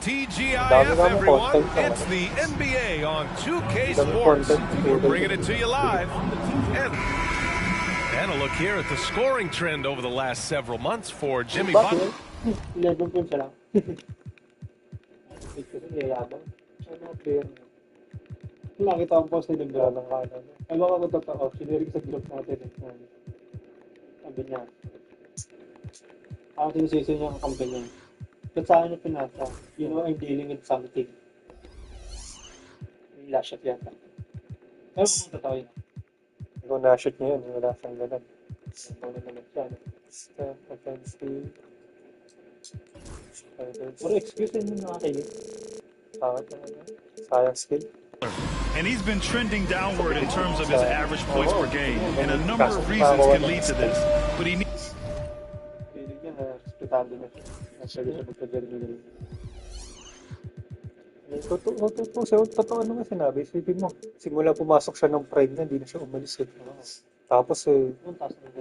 TGIF, everyone. It's the NBA on 2K Sports. We're bringing it to you live. And a look here at the scoring trend over the last several months for Jimmy Butler. Nakita ang post ni Dembele ng kanan. Ay, baka ko totoo. Sinirig sa group natin. Sabi niya. Ako sinisisi niya ang kampi niya. Ba't sa akin yung pinasa? You know, I'm dealing with something. May last shot yata. Pero kung totoo yun. Kung na-shoot niya yun, wala siyang ganun. Ano naman siya. Step, offensive. Pero excuse me mga kayo. Sayang skill. And he's been trending downward in terms of his average points per game, and a number of reasons can lead to this. But he needs. Totoo naman sinabi. Isipin mo, simula pumasok siya ng prime na, hindi na siya umalis. Tapos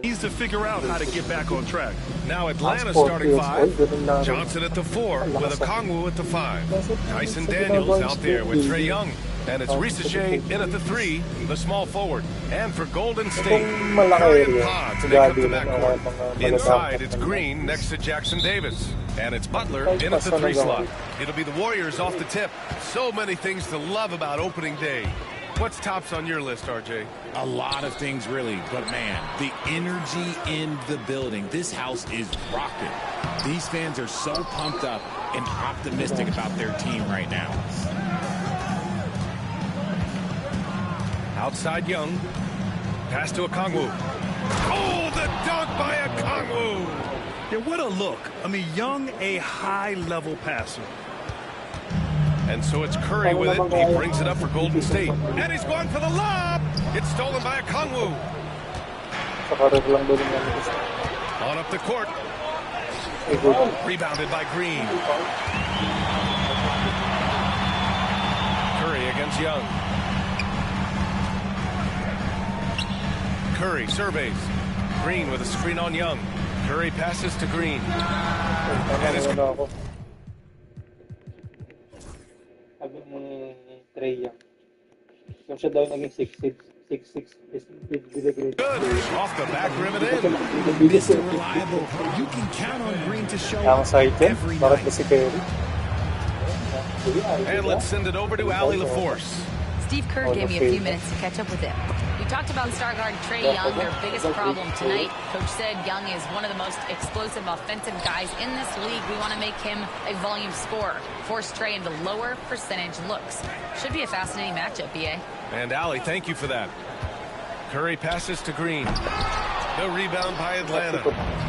needs to figure out how to get back on track. Now Atlanta starting 5. Johnson at the 4 with Okongwu at the 5. Tyson Daniels out there with Trae Young. And it's Risache in at the 3, the small forward. And for Golden State, Curry and Pods make up the backcourt. Inside, it's Green next to Jackson Davis. And it's Butler in at the 3 slot. It'll be the Warriors off the tip. So many things to love about opening day. What's tops on your list, RJ? A lot of things, really. But, man, the energy in the building. This house is rocking. These fans are so pumped up and optimistic about their team right now. Outside Young. Pass to Okongwu. Oh, the dunk by Okongwu! Yeah, what a look. I mean, Young, a high-level passer. And so it's Curry with it. He brings it up for Golden State. And he's going for the lob. It's stolen by Okongwu. On up the court. Rebounded by Green. Curry against Young. Curry surveys. Green with a screen on Young. Curry passes to Green. And it's sabi ni Trae Young. Kung siya daw naging 6'6", good. Off the back rim and in. This is reliable. You can count on Green to show up every night. And let's send it over to Allie LaForce. Steve Kerr gave me a few minutes to catch up with him. We talked about star guard Trae Young, their biggest problem tonight. Coach said Young is one of the most explosive offensive guys in this league. We want to make him a volume scorer, force Trae into lower percentage looks. Should be a fascinating matchup, BA. And Allie, thank you for that. Curry passes to Green. The rebound by Atlanta.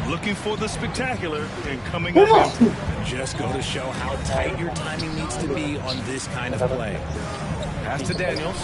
Looking for the spectacular and coming up empty. Just go to show how tight your timing needs to be on this kind of play. Pass to Daniels.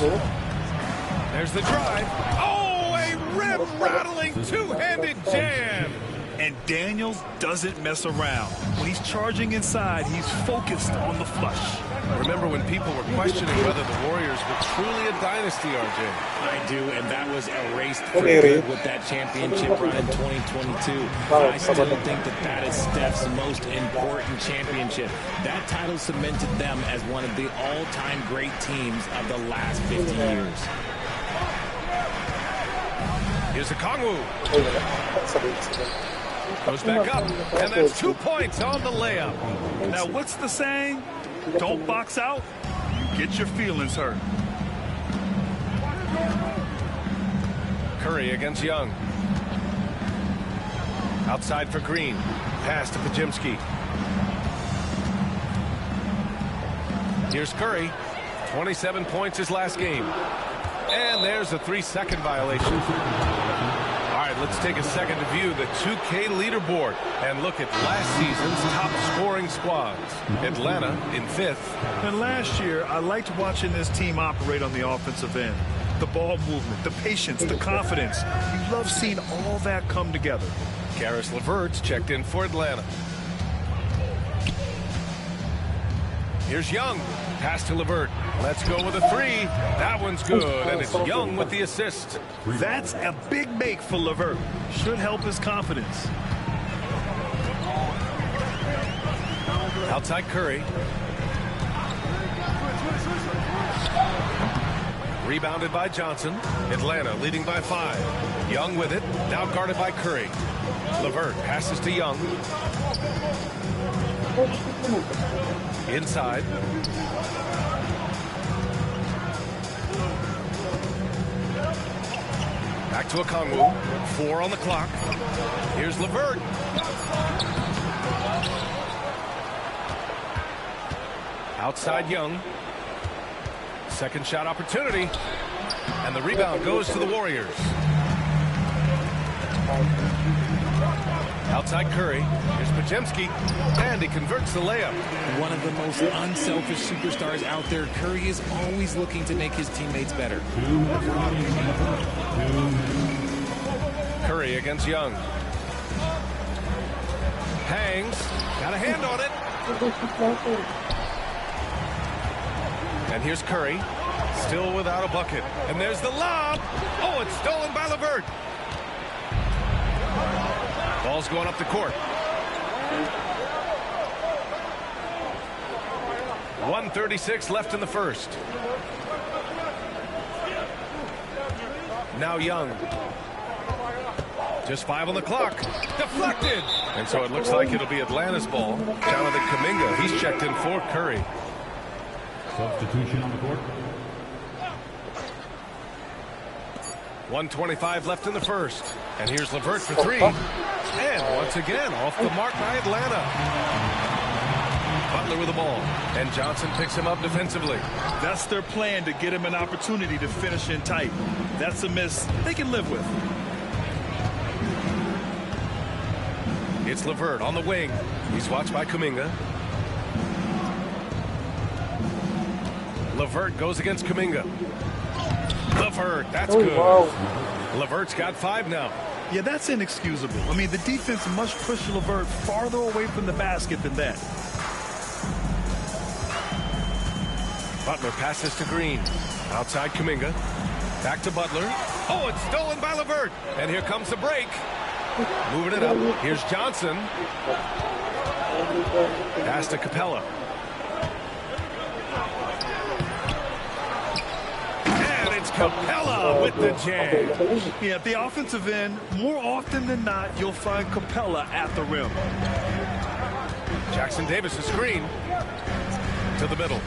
There's the drive. Oh, a rip-rattling two-handed jam. And Daniels doesn't mess around. When he's charging inside, he's focused on the flush. Remember when people were questioning whether the Warriors were truly a dynasty, RJ? I do, and that was erased for good with that championship run in 2022. I still think that is Steph's most important championship. That title cemented them as one of the all-time great teams of the last 50 years. Here's Okongwu. Goes back up, and that's 2 points on the layup. Now, what's the saying? Don't box out, you get your feelings hurt. Curry against Young. Outside for Green. Pass to Pajimski. Here's Curry. 27 points his last game. And there's a 3-second violation. All right, let's take a second to view the 2K leaderboard and look at last season's top scoring squads. Atlanta in 5th. And last year, I liked watching this team operate on the offensive end. The ball movement, the patience, the confidence. You love seeing all that come together. Karis LeVert's checked in for Atlanta. Here's Young. Pass to LeVert. Let's go with a three. That one's good, and it's Young with the assist. That's a big make for LeVert. Should help his confidence. Outside Curry. Rebounded by Johnson. Atlanta leading by 5. Young with it. Now guarded by Curry. LeVert passes to Young. Inside. Back to Okongwu. 4 on the clock. Here's LeVert. Outside Young. Second shot opportunity. And the rebound goes to the Warriors. Outside Curry. Here's Podziemski. And he converts the layup. One of the most unselfish superstars out there. Curry is always looking to make his teammates better. Curry against Young. Hangs. Got a hand on it. And here's Curry. Still without a bucket. And there's the lob. Oh, it's stolen by LeVert. Ball's going up the court. 1:36 left in the first. Now Young. Just 5 on the clock. Deflected. And so it looks like it'll be Atlanta's ball. Jonathan Kuminga, he's checked in for Curry. Substitution on the court. 1:25 left in the first. And here's LeVert for 3. And once again, off the mark by Atlanta. Butler with the ball. And Johnson picks him up defensively. That's their plan, to get him an opportunity to finish in tight. That's a miss they can live with. It's LeVert on the wing. He's watched by Kuminga. LeVert goes against Kuminga. LeVert, that's good. Wow. LeVert's got 5 now. Yeah, that's inexcusable. I mean, the defense must push LeVert farther away from the basket than that. Butler passes to Green. Outside Kuminga. Back to Butler. Oh, it's stolen by LeVert. And here comes the break. Moving it up. Here's Johnson. Pass to Capella. And it's Capella with the jam. Yeah, at the offensive end, more often than not, you'll find Capella at the rim. Jackson Davis' screen. To the middle.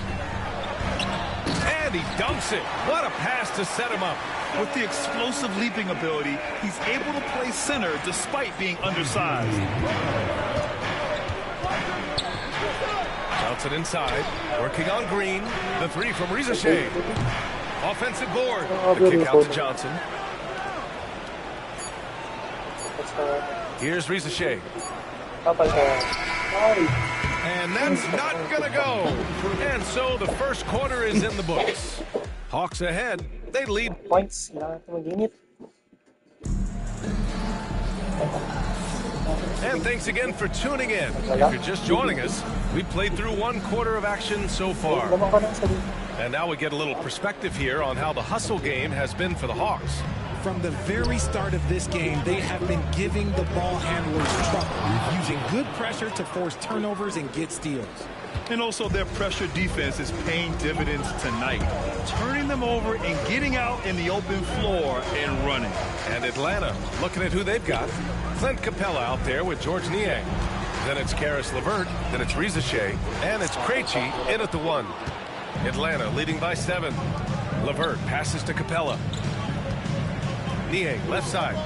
And he dunks it. What a pass to set him up. With the explosive leaping ability, he's able to play center despite being undersized. Johnson inside, working on Green. The 3 from Rizashay. Offensive board. The kick out to Johnson. Here's Rizashay. And that's not going to go. And so the first quarter is in the books. Hawks ahead. They lead. Points. Kailangan ito mag-init. And thanks again for tuning in. If you're just joining us, we played through 1 quarter of action so far. And now we get a little perspective here on how the hustle game has been for the Hawks. From the very start of this game, they have been giving the ball handlers trouble, using good pressure to force turnovers and get steals. And also their pressure defense is paying dividends tonight, turning them over and getting out in the open floor and running. And Atlanta, looking at who they've got. Clint Capella out there with George Niang. Then it's Karis LeVert, then it's Rizashay, and it's Krejci in at the 1. Atlanta leading by 7. LeVert passes to Capella. Niang, left side.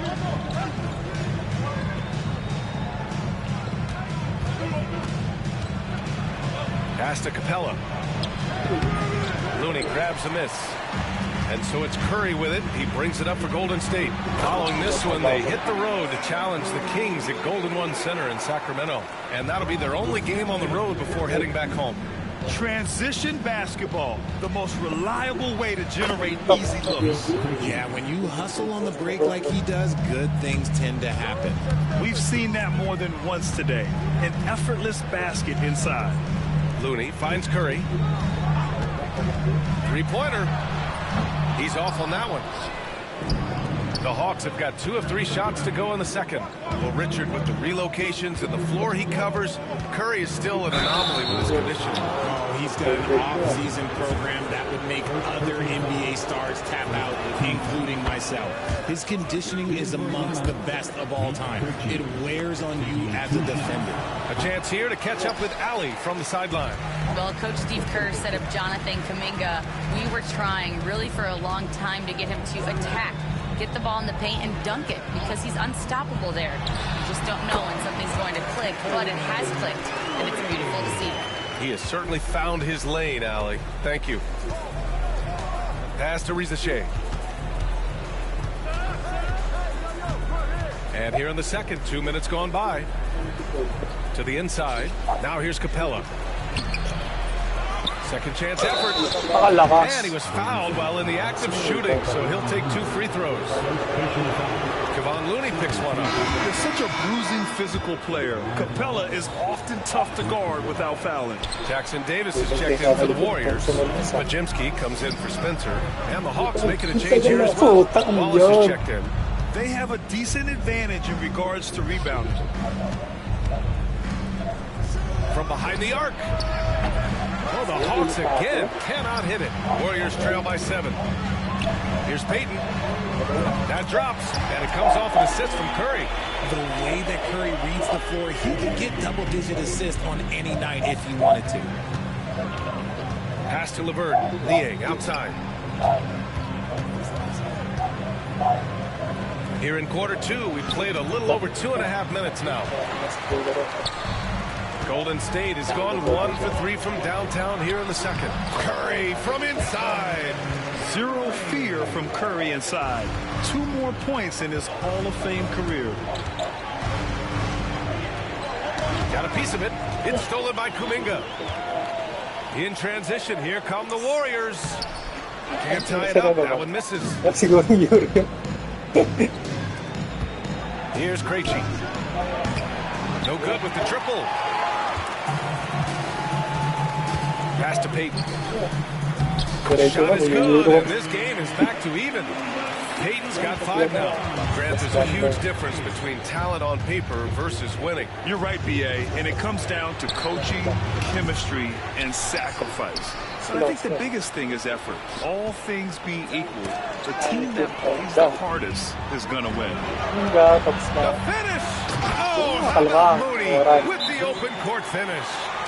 Pass to Capella. Looney grabs a miss. And so it's Curry with it. He brings it up for Golden State. Following this one, they hit the road to challenge the Kings at Golden One Center in Sacramento. And that'll be their only game on the road before heading back home. Transition basketball, the most reliable way to generate easy looks. Yeah, when you hustle on the break like he does, good things tend to happen. We've seen that more than once today. An effortless basket inside. Looney finds Curry. Three-pointer. He's off on that one. The Hawks have got 2 of 3 shots to go in the second. Well, Richard, with the relocations and the floor he covers, Curry is still an anomaly with his conditioning. Oh, he's got an off-season program that would make other NBA stars tap out, including myself. His conditioning is amongst the best of all time. It wears on you as a defender. A chance here to catch up with Ali from the sideline. Well, Coach Steve Kerr set up Jonathan Kuminga. We were trying really for a long time to get him to attack, get the ball in the paint and dunk it, because he's unstoppable there. You just don't know when something's going to click, but it has clicked, and it's beautiful to see. He has certainly found his lane, Ali. Thank you. Pass to Rizachet. And here in the second, 2 minutes gone by. To the inside. Now here's Capella. Second chance effort. And he was fouled while in the act of shooting, so he'll take 2 free throws. Kevon Looney picks one up. He's such a bruising physical player. Capella is often tough to guard without fouling. Jackson Davis is checked in for the Warriors. Majimski comes in for Spencer. And the Hawks making a change here as well. Wallace is checked in. They have a decent advantage in regards to rebounding. From behind the arc. Oh, the Hawks again cannot hit it. Warriors trail by 7. Here's Payton. That drops, and it comes off an assist from Curry. The way that Curry reads the floor, he can get double-digit assists on any night if he wanted to. Pass to LeVert. Niang outside. Here in quarter 2, we played a little over 2.5 minutes now. Golden State has gone 1 for 3 from downtown here in the second. Curry from inside. Zero fear from Curry inside. 2 more points in his Hall of Fame career. Got a piece of it. It's stolen by Kuminga. In transition, here come the Warriors. Can't tie it up. That one misses. Here's Krejci. No good with the triple. Pass to Payton. Shot is good, and this game is back to even. Payton's got 5 now. Grant, there's a huge difference between talent on paper versus winning. You're right, B.A., and it comes down to coaching, chemistry, and sacrifice. But I think the biggest thing is effort. All things being equal, the team that plays the hardest is going to win. The finish! Oh, Moody with the open court finish.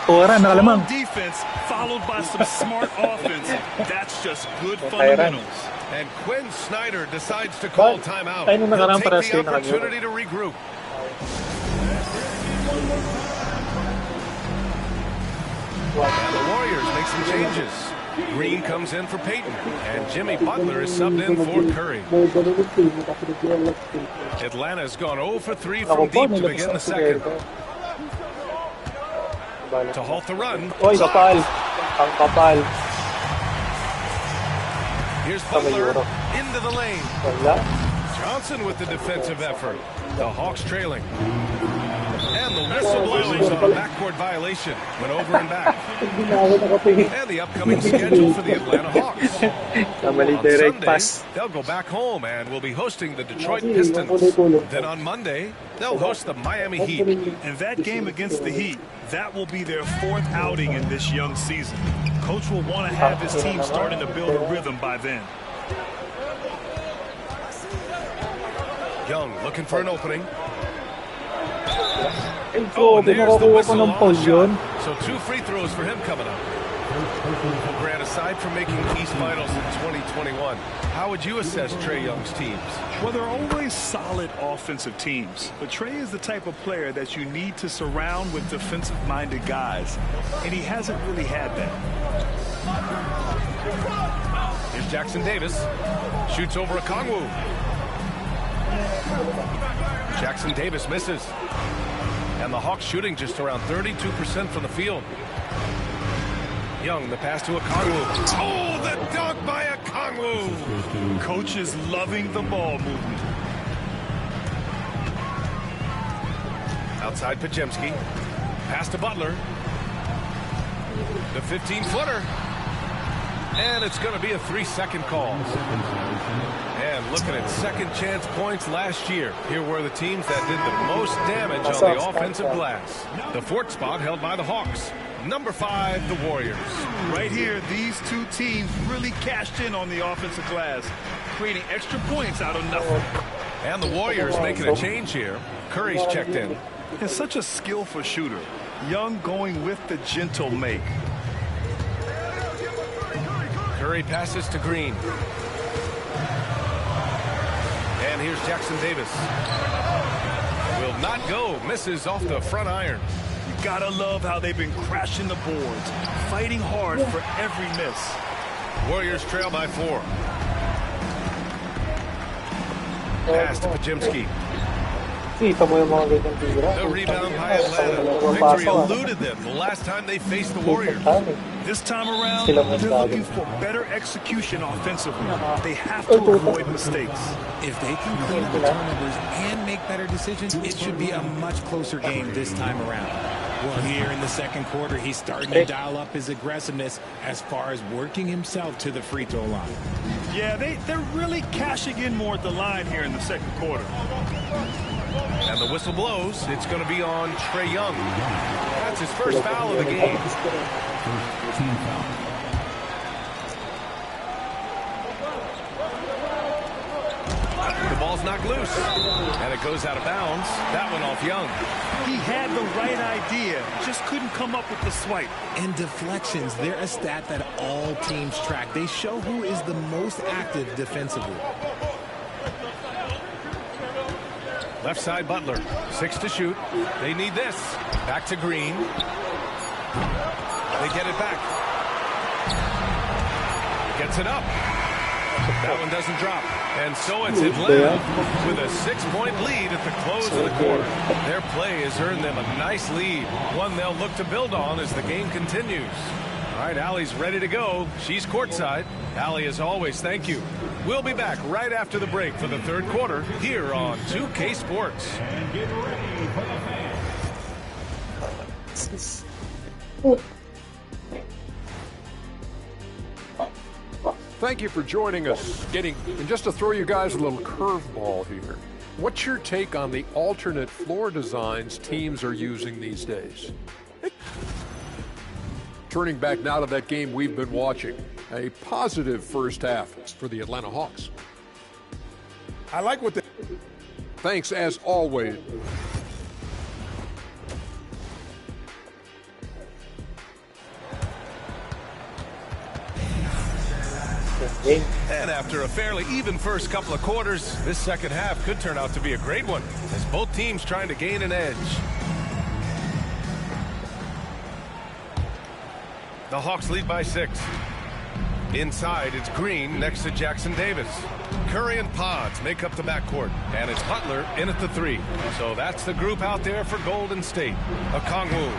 Strong defense followed by some smart offense. That's just good fundamentals. And Quinn Snyder decides to call timeout. He'll take the opportunity to regroup. And the Warriors make some changes. Green comes in for Payton, and Jimmy Butler is subbed in for Curry. Atlanta's gone 0 for 3 from deep to begin the second. To halt the run. Here's Butler into the lane. Johnson with the defensive effort. The Hawks trailing. And the whistle blows on a backcourt violation. Went over and back. And the upcoming schedule for the Atlanta Hawks. On Sunday, they'll go back home and will be hosting the Detroit Pistons. Then on Monday, they'll host the Miami Heat. In that game against the Heat, that will be their 4th outing in this young season. Coach will want to have his team starting to build a rhythm by then. Young looking for an opening. Oh, there's the whistle on the shot. So 2 free throws for him coming up. Grant, aside from making East Finals in 2021, how would you assess Trae Young's teams? Well, they're always solid offensive teams, but Trae is the type of player that you need to surround with defensive-minded guys, and he hasn't really had that. Here's Jackson Davis. Shoots over Okongwu. Jackson Davis misses. And the Hawks shooting just around 32% from the field. Young, the pass to Okongwu. Oh, the dunk by Okongwu. Coach is loving the ball movement. Outside Pajemski. Pass to Butler. The 15-footer. And it's going to be a 3-second call. And looking at second chance points last year, here were the teams that did the most damage on the offensive glass. The fourth spot held by the Hawks. Number 5, the Warriors. Right here, these two teams really cashed in on the offensive glass, creating extra points out of nothing. And the Warriors making a change here. Curry's checked in. And such a skillful shooter. Young going with the gentle make. Curry passes to Green. And here's Jackson Davis. Will not go. Misses off the front iron. You gotta love how they've been crashing the boards, fighting hard for every miss. Warriors trail by 4. Pass to Pajimski. The rebound by Atlanta. Victory eluded them the last time they faced the Warriors. This time around, they're looking for better execution offensively. They have to avoid mistakes. If they can clean up the turnovers and make better decisions, it should be a much closer game this time around. Well, here in the second quarter, he's starting to dial up his aggressiveness as far as working himself to the free throw line. Yeah, they're really cashing in more at the line here in the second quarter. And the whistle blows. It's going to be on Trae Young. That's his first foul of the game. First team foul. The ball's knocked loose. And it goes out of bounds. That one off Young. He had the right idea, just couldn't come up with the swipe. And deflections, they're a stat that all teams track. They show who is the most active defensively. Left side Butler. 6 to shoot. They need this. Back to Green. They get it back. Gets it up. That one doesn't drop. And so it's Atlanta with a 6-point lead at the close of the quarter. Their play has earned them a nice lead. One they'll look to build on as the game continues. All right, Allie's ready to go. She's courtside. Allie, as always, thank you. We'll be back right after the break for the third quarter here on 2K Sports. And get ready for the fans. Thank you for joining us. And just to throw you guys a little curveball here, what's your take on the alternate floor designs teams are using these days? Turning back now to that game we've been watching, a positive first half for the Atlanta Hawks. I like what Thanks as always. And after a fairly even first couple of quarters, this second half could turn out to be a great one as both teams trying to gain an edge. The Hawks lead by 6. Inside, it's Green next to Jackson Davis. Curry and Pods make up the backcourt, and it's Butler in at the 3. So that's the group out there for Golden State. Okongwu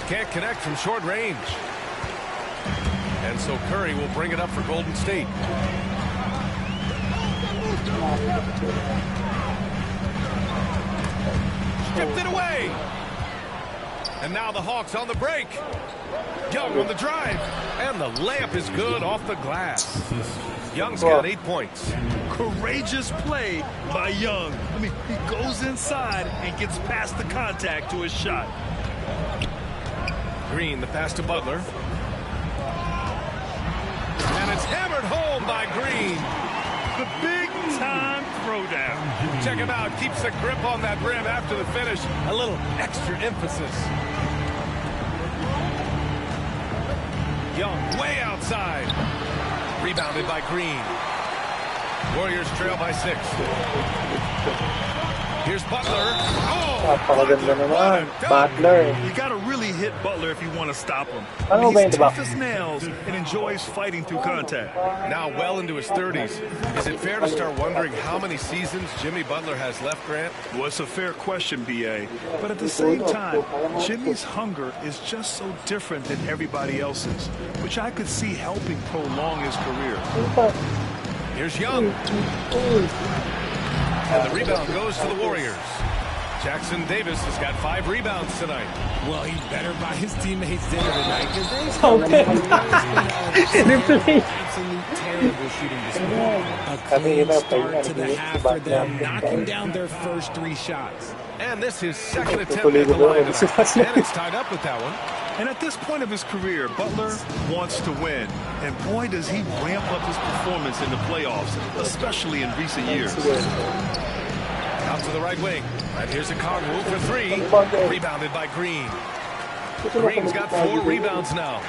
can't connect from short range. And so Curry will bring it up for Golden State. Stripped it away. And now the Hawks on the break. Young on the drive. And the layup is good off the glass. Young's got 8 points. Courageous play by Young. I mean, he goes inside and gets past the contact to his shot. Green, the pass to Butler. And it's hammered home by Green. The big-time throwdown. Check him out. Keeps the grip on that rim after the finish. A little extra emphasis. Young way outside. Rebounded by Green. Warriors trail by 6. Here's Butler. Butler. You got to really hit Butler if you want to stop him. He's tough as nails and enjoys fighting through contact. Now well into his 30s. Is it fair to start wondering how many seasons Jimmy Butler has left, Grant? Well, it's a fair question, B.A. But at the same time, Jimmy's hunger is just so different than everybody else's, which I could see helping prolong his career. Here's Young. And the rebound goes to the Warriors. Jackson Davis has got 5 rebounds tonight. Well, he better buy his teammates dinner tonight because they Okay. absolute terrible shooting display. A clean start to the half for them, knocking down their first 3 shots. And this is second attempt at the line tonight. And it's tied up with that one. And at this point of his career, Butler wants to win. And boy, does he ramp up his performance in the playoffs, especially in recent years. Out to the right wing. And here's a Kongwu for 3. Rebounded by Green. Green's got 4 rebounds now.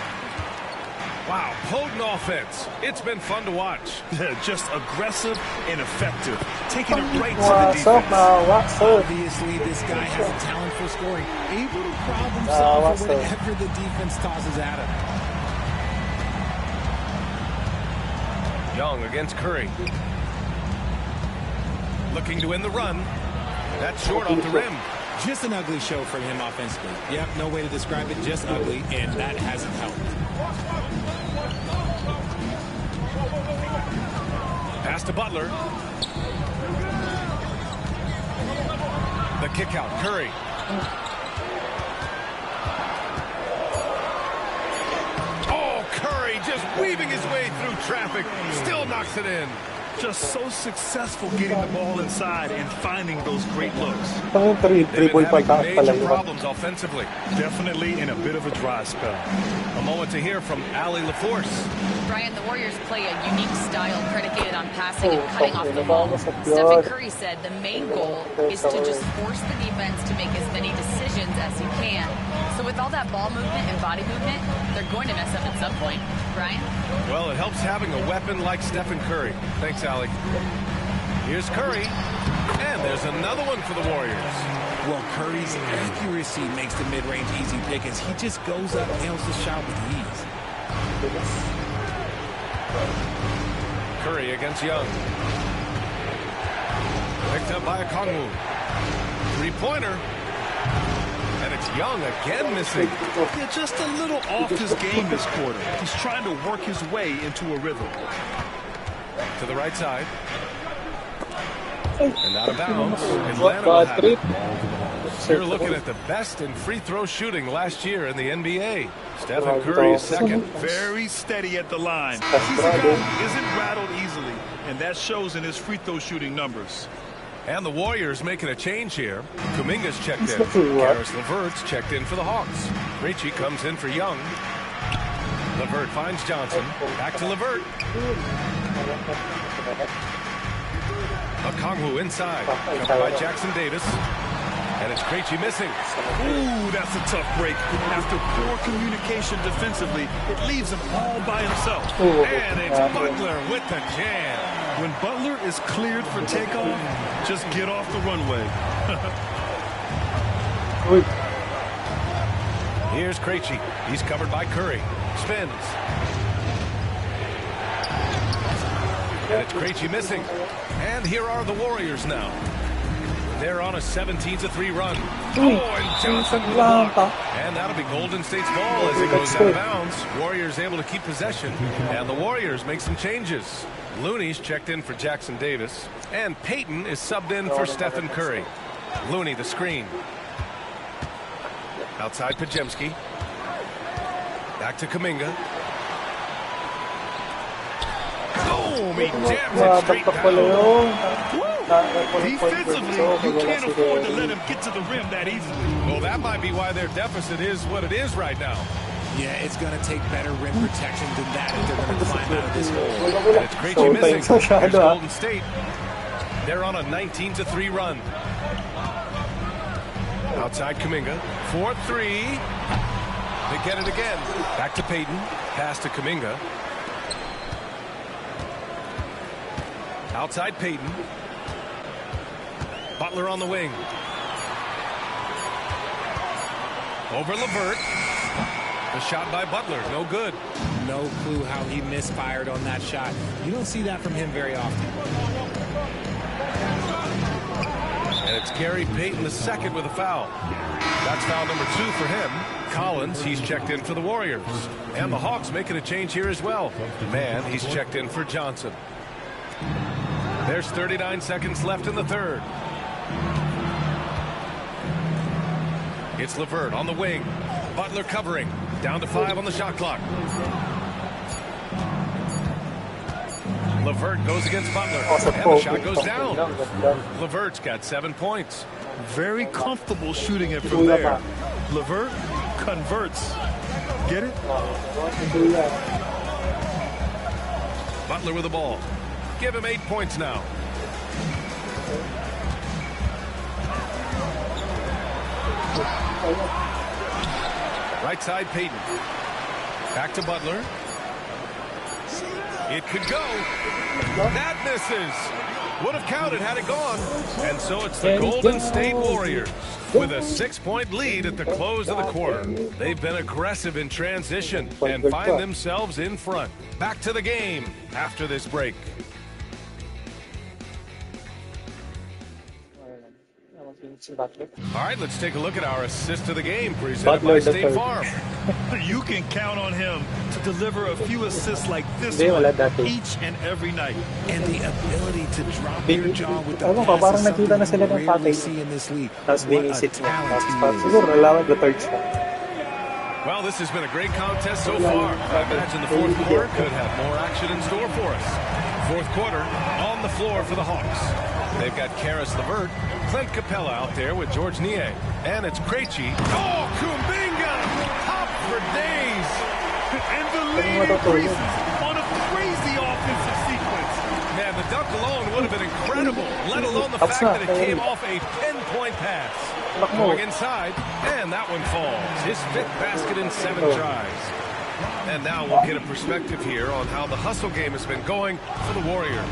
Wow, potent offense. It's been fun to watch. Just aggressive and effective, taking it right to the defense. Obviously, this guy has a talent for scoring, able to problem solve for whatever the defense tosses at him. Young against Curry. Looking to win the run. That's short off the rim. Just an ugly show from him offensively. Yep, no way to describe it, just ugly, and that hasn't helped. Pass to Butler. The kick out, Curry. Oh, Curry just weaving his way through traffic. Still knocks it in. Just so successful getting the ball inside and finding those great looks. They've been having major problems offensively. Definitely in a bit of a dry spell. A moment to hear from Allie LaForce. Brian, the Warriors play a unique style predicated on passing and cutting off the ball. Stephen Curry said the main goal is to just force the defense to make as many decisions as he can. So with all that ball movement and body movement, they're going to mess up at some point. Brian? Well, it helps having a weapon like Stephen Curry. Thanks, Allie. Here's Curry. And there's another one for the Warriors. Well, Curry's accuracy makes the mid-range easy pick as he just goes up and nails the shot with ease. Curry against Young. Picked up by a Kongwu. 3-pointer. And it's Young again missing. Yeah, just a little off his game this quarter. He's trying to work his way into a rhythm. To the right side. And out of bounds. Atlanta will have it. You're looking at the best in free throw shooting last year in the NBA. Stephen Curry is second. Very steady at the line. He's a guy who isn't rattled easily, and that shows in his free throw shooting numbers. And the Warriors making a change here. Kuminga's checked in. Karis LeVert's checked in for the Hawks. Ricci comes in for Young. LeVert finds Johnson. Back to LeVert. A Kongwu inside. Covered by Jackson Davis. And it's Krejci missing. Ooh, that's a tough break. After poor communication defensively, it leaves him all by himself. And it's Butler with the jam. When Butler is cleared for takeoff, just get off the runway. Here's Krejci. He's covered by Curry. Spins. And it's Krejci missing. And here are the Warriors now. They're on a 17-3 run. Oh, and Johnson with a block. And that'll be Golden State's ball as it goes out of bounds. Warriors able to keep possession. And the Warriors make some changes. Looney's checked in for Jackson Davis. And Payton is subbed in for Stephen Curry. Looney the screen. Outside Pajemski. Back to Kuminga. Oh, he jams it straight down. Defensively, you can't afford to let him get to the rim that easily. Well, that might be why their deficit is what it is right now. Yeah, it's going to take better rim protection than that if they're going to climb out of this hole. And it's Krejci missing. Here's Golden State. They're on a 19-3 run. Outside Kuminga. 4-3. They get it again. Back to Payton. Pass to Kuminga. Outside Payton. Butler on the wing. Over LeVert. The shot by Butler, no good. No clue how he misfired on that shot. You don't see that from him very often. And it's Gary Payton II with a foul. That's foul number 2 for him. Collins, he's checked in for the Warriors. And the Hawks making a change here as well. Man, he's checked in for Johnson. There's 39 seconds left in the third. It's LeVert on the wing. Butler covering. Down to 5 on the shot clock. LeVert goes against Butler. And the shot goes down. LeVert's got 7 points. Very comfortable shooting it from there. LeVert converts. Get it? Butler with the ball. Give him 8 points now. Right side, Payton. Back to Butler. It could go. That misses. Would have counted had it gone. And so it's the Golden State Warriors with a 6-point lead at the close of the quarter. They've been aggressive in transition and find themselves in front. Back to the game after this break. All right, let's take a look at our assist of the game presented by State Farm. You can count on him to deliver a few assists like this one each and every night. And the ability to drop your jaw with the pass is something we rarely see in this league. What a talent he is. Well, this has been a great contest so far. I imagine the fourth quarter could have more action in store for us. Fourth quarter on the floor for the Hawks. They've got Karis LeVert, Clint Capella out there with George Nie, and it's Krejci. Oh, Kuminga! Top for days! And the lead increases on a crazy offensive sequence. Man, the dunk alone would have been incredible, let alone the fact that it came off a 10-point pass. Going inside, and that one falls. His 5th basket in 7 tries. And now we'll get a perspective here on how the hustle game has been going for the Warriors.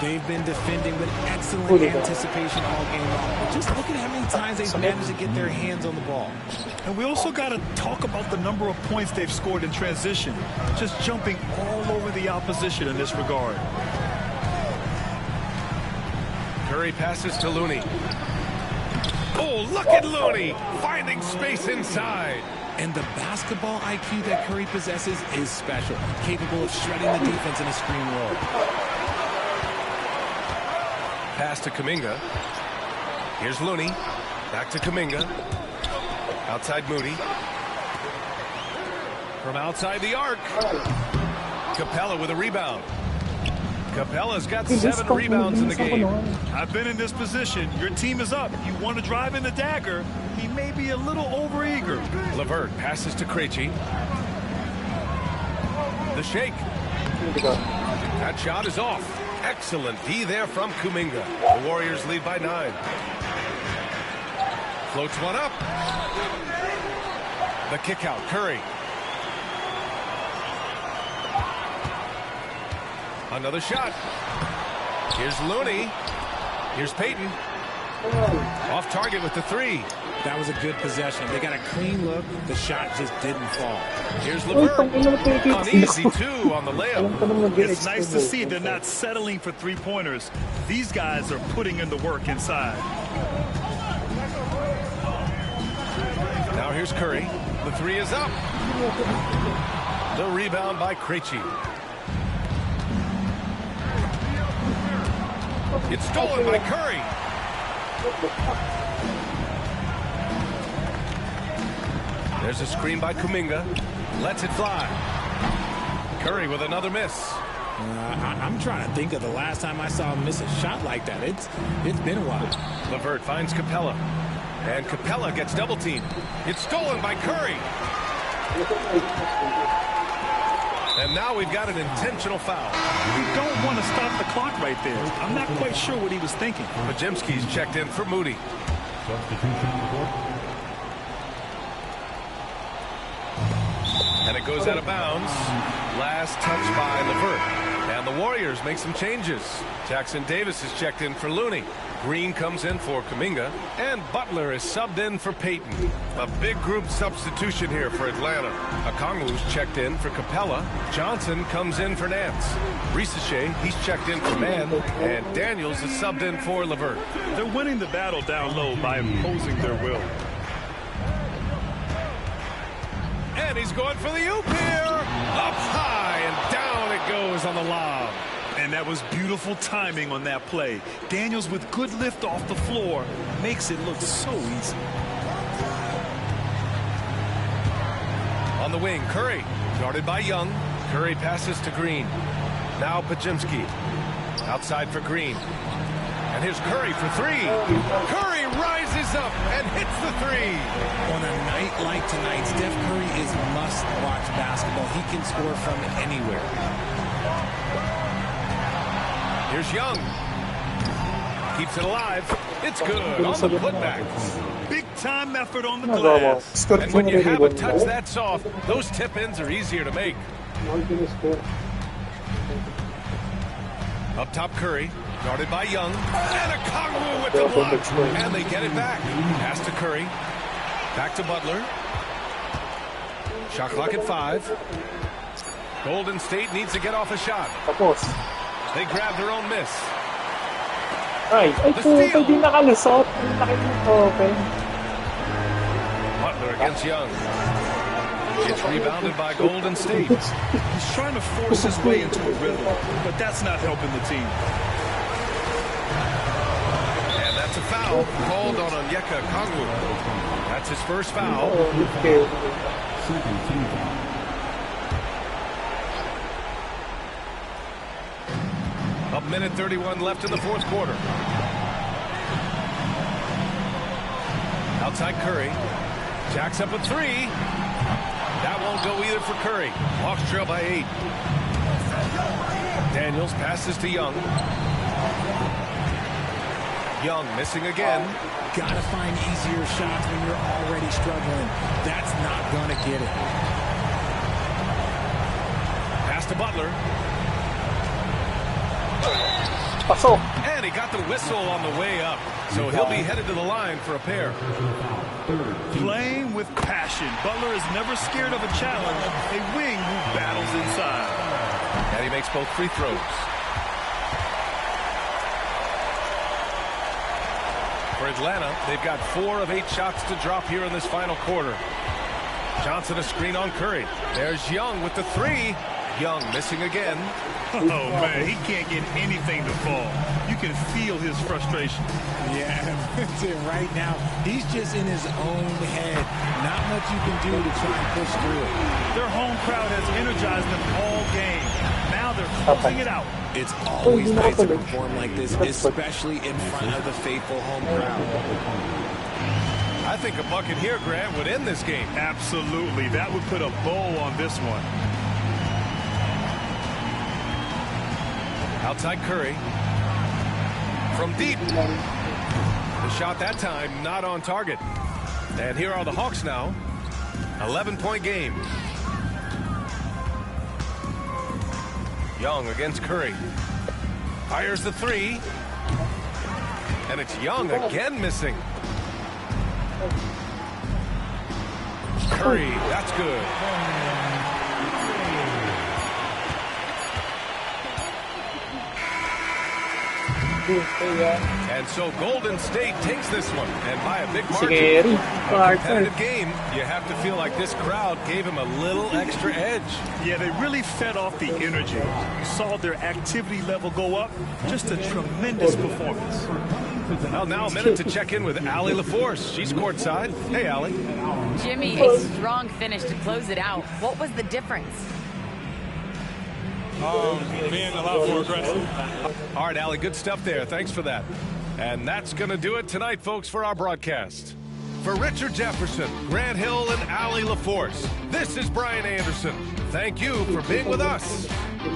They've been defending with excellent anticipation all game long. Just look at how many times they've managed to get their hands on the ball. And we also got to talk about the number of points they've scored in transition. Just jumping all over the opposition in this regard. Curry passes to Looney. Oh, look at Looney finding space inside. And the basketball IQ that Curry possesses is special, capable of shredding the defense in a screen roll. Pass to Kuminga. Here's Looney. Back to Kuminga. Outside Moody. From outside the arc. Capella with a rebound. Capella's got 7 rebounds in the game. I've been in this position. Your team is up. You want to drive in the dagger. He may be a little overeager. LeVert passes to Krejci. The shake. That shot is off. Excellent D there from Kuminga. The Warriors lead by 9. Floats one up. The kick out. Curry. Another shot. Here's Looney. Here's Payton. Off target with the 3. That was a good possession. They got a clean look. The shot just didn't fall. Here's LeVert. An easy 2 on the layup. It's nice to see they're not settling for 3-pointers. These guys are putting in the work inside. Now here's Curry. The 3 is up. The rebound by Krejci. It's stolen by Curry. There's a screen by Kuminga. Lets it fly. Curry with another miss. I'm trying to think of the last time I saw him miss a shot like that. It's been a while. LeVert finds Capella. And Capella gets double teamed. It's stolen by Curry. And now we've got an intentional foul. You don't want to stop the clock right there. I'm not quite sure what he was thinking. Majimski's checked in for Moody. And it goes out of bounds. Last touch by LeVert. And the Warriors make some changes. Jackson Davis is checked in for Looney. Green comes in for Kuminga. And Butler is subbed in for Payton. A big group substitution here for Atlanta. Okongwu's checked in for Capella. Johnson comes in for Nance. Risachet, he's checked in for Mann. And Daniels is subbed in for LeVert. They're winning the battle down low by imposing their will. And he's going for the oop here. Up high and down it goes on the lob. And that was beautiful timing on that play. Daniels with good lift off the floor makes it look so easy. On the wing, Curry, guarded by Young. Curry passes to Green. Now Pajimski. Outside for Green. And here's Curry for three. Curry rises up and hits the three. On a night like tonight, Steph Curry is must-watch basketball. He can score from anywhere. Here's Young. Keeps it alive. It's good on the putbacks. Big-time effort on the glass. And when you have a touch that soft, those tip-ins are easier to make. Up top, Curry, guarded by Young. And a Kongwu with the block. And they get it back. Pass to Curry. Back to Butler. Shot clock at 5. Golden State needs to get off a shot. They grab their own miss. Ay puto, di nakalusot. Open. Butler against Young. It's rebounded by Golden State. He's trying to force his way into a rhythm, but that's not helping the team. And that's a foul called on Onyeka Kongwu. That's his first foul. Second team foul. A minute 31 left in the fourth quarter. Outside Curry. Jacks up a three. That won't go either for Curry. Hawks trail by 8. Daniels passes to Young. Young missing again. Gotta find easier shots when you're already struggling. That's not gonna get it. Pass to Butler. Pasok. And he got the whistle on the way up. So he'll be headed to the line for a pair. Playing with passion. Butler is never scared of a challenge. A wing who battles inside. And he makes both free throws. For Atlanta, they've got 4 of 8 shots to drop here in this final quarter. Johnson a screen on Curry. There's Young with the 3. Young missing again. Oh, man, he can't get anything to fall. You can feel his frustration. Yeah, that's it right now. He's just in his own head. Not much you can do to try and push through it. Their home crowd has energized them all game. Now they're closing it out. It's always nice to perform like this, especially in front of the faithful home crowd. I think a bucket here, Grant, would end this game. Absolutely. That would put a bow on this one. Outside Curry. From deep. The shot that time not on target. And here are the Hawks now. 11-point game. Young against Curry. Fires the 3. And it's Young again missing. Curry, that's good. And so Golden State takes this one, and by a big margin. A competitive game, you have to feel like this crowd gave him a little extra edge. Yeah, they really fed off the energy. You saw their activity level go up. Just a tremendous performance. Well, now a minute to check in with Allie LaForce. She's courtside. Hey, Allie. Jimmy, a strong finish to close it out. What was the difference? Being a lot more aggressive. All right, Allie, good stuff there. Thanks for that. And that's going to do it tonight, folks, for our broadcast. For Richard Jefferson, Grant Hill, and Allie LaForce, this is Brian Anderson. Thank you for being with us.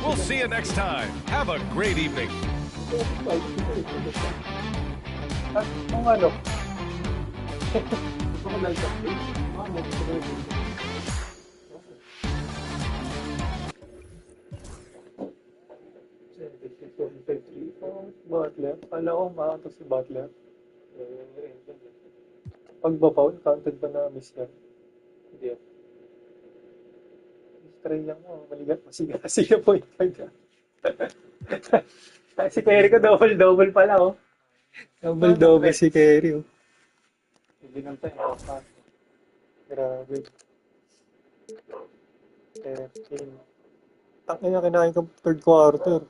We'll see you next time. Have a great evening. Butler. Kala ko makakita si Butler. Pag ba-foul, counted ba na miss yan? Hindi. Try lang mo. Maligat. Masiga point guard ka. Si Kerry ko double-double pala, oh. Double-double si Kerry, oh. Hindi nang tayo. Grabe. Tangin na kinain ko third quarter.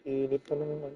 Init pa naman.